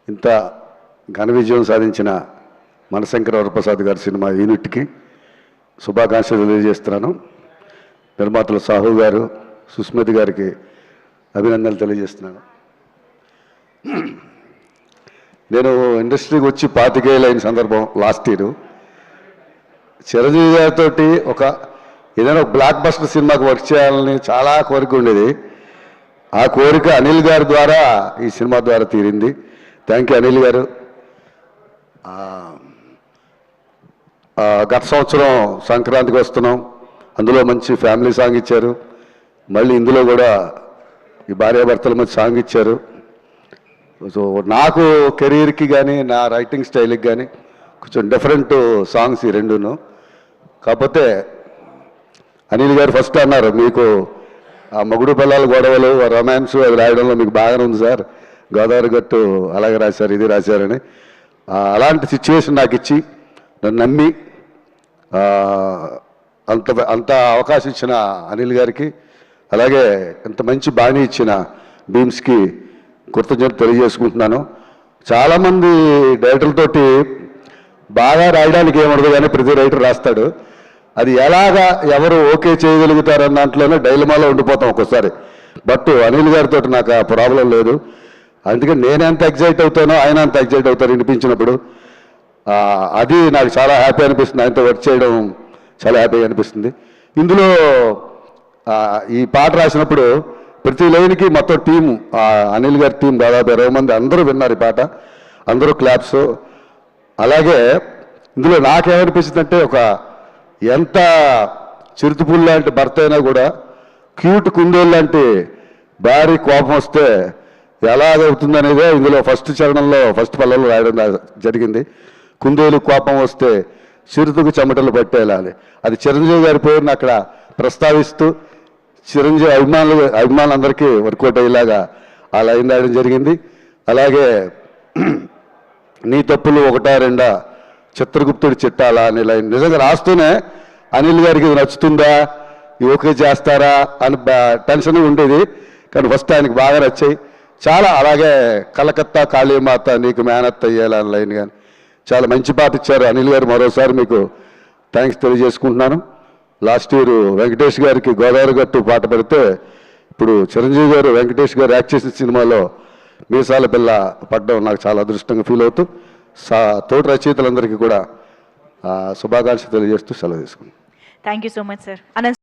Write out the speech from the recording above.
ఇంత ఘన విజయం సాధించిన మనశంకర వరప్రసాద్ గారి సినిమా యూనిట్కి శుభాకాంక్షలు తెలియజేస్తున్నాను. నిర్మాతలు సాహు గారు, సుస్మిత గారికి అభినందనలు తెలియజేస్తున్నాను. నేను ఇండస్ట్రీకి వచ్చి 25 ఏళ్ళు అయిన సందర్భం లాస్ట్ ఇయర్. చిరంజీవి గారితో ఏదైనా ఒక బ్లాక్ బస్టర్ సినిమాకి వర్క్ చేయాలని చాలా కోరిక ఉండేది. ఆ కోరిక అనిల్ గారి ద్వారా ఈ సినిమా ద్వారా తీరింది. థ్యాంక్ యూ అనిల్ గారు. గత సంవత్సరం సంక్రాంతికి వస్తున్నాం, అందులో మంచి ఫ్యామిలీ సాంగ్ ఇచ్చారు. మళ్ళీ ఇందులో కూడా ఈ భార్యాభర్తల మధ్య సాంగ్ ఇచ్చారు. సో నాకు కెరీర్కి కానీ నా రైటింగ్ స్టైల్కి కానీ కొంచెం డిఫరెంట్ సాంగ్స్ ఈ రెండును. కాకపోతే అనిల్ గారు ఫస్ట్ అన్నారు, మీకు ఆ మొగుడు పిల్లల గొడవలు రొమాన్స్ అది రాయడంలో మీకు బాగానే ఉంది సార్, గోదావరి గట్టు అలాగే రాశారు, ఇది రాశారని. అలాంటి సిచ్యువేషన్ నాకు ఇచ్చి నన్ను నమ్మి అంత అవకాశం ఇచ్చిన అనిల్ గారికి, అలాగే ఇంత మంచి బాణి ఇచ్చిన బీమ్స్కి కృతజ్ఞతలు తెలియజేసుకుంటున్నాను. చాలామంది డైరెక్టర్లతోటి బాగా రాయడానికి ఏమడదు కానీ ప్రతి రైటర్ రాస్తాడు. అది ఎలాగా ఎవరు ఓకే చేయగలుగుతారన్న దాంట్లోనే డైలమాలో ఉండిపోతాం ఒక్కోసారి. బట్ అనిల్ గారితో నాకు ఆ ప్రాబ్లం లేదు. అందుకని నేను ఎంత ఎగ్జైట్ అవుతానో ఆయన అంత ఎగ్జైట్ అవుతారు వినిపించినప్పుడు. అది నాకు చాలా హ్యాపీ అనిపిస్తుంది. ఆయనతో వర్క్ చేయడం చాలా హ్యాపీగా అనిపిస్తుంది. ఇందులో ఈ పాట రాసినప్పుడు ప్రతి లైన్కి మొత్తం టీము, అనిల్ గారి టీం దాదాపు 20 మంది అందరూ విన్నారు ఈ పాట, అందరూ క్లాప్స్. అలాగే ఇందులో నాకేమనిపిస్తుందంటే, ఒక ఎంత చిరుతుపుల్ లాంటి భర్త అయినా కూడా క్యూట్ కుందేలు లాంటి భారీ కోపం వస్తే ఎలాగవుతుందనేదే ఇందులో ఫస్ట్ చరణంలో ఫస్ట్ పల్లెలో రాయడం జరిగింది. కుందేలు కోపం వస్తే చిరుతుకు చెమటలు పట్టేలా అని. అది చిరంజీవి గారి పేరుని అక్కడ ప్రస్తావిస్తూ చిరంజీవి అభిమానులందరికీ వర్కౌట్ అయ్యేలాగా ఆ లైన్ రాయడం జరిగింది. అలాగే నీ తప్పులు 1-2 చిత్రగుప్తుడి చిట్టాలా అనే లైన్ నిజంగా రాస్తూనే అనిల్ గారికి ఇది నచ్చుతుందా, ఓకే చేస్తారా అని టెన్షన్ ఉండేది. కానీ ఫస్ట్ ఆయనకి బాగా నచ్చాయి చాలా. అలాగే కలకత్తా కాళీమాత నీకు మేనత్ అయ్యేలా అని లైన్ కానీ చాలా మంచి పాట ఇచ్చారు అనిల్ గారు. మరోసారి మీకు థ్యాంక్స్ తెలియజేసుకుంటున్నాను. లాస్ట్ ఇయర్ వెంకటేష్ గారికి గోదావరి గట్టు పాట పెడితే, ఇప్పుడు చిరంజీవి గారు వెంకటేష్ గారు యాక్ట్ చేసిన సినిమాలో మీసాల పిల్ల పడ్డం నాకు చాలా అదృష్టంగా ఫీల్ అవుతూ తోటి రచయితలందరికీ కూడా శుభాకాంక్షలు తెలియజేస్తూ సెలవు తీసుకున్నాను. Thank you so much sir.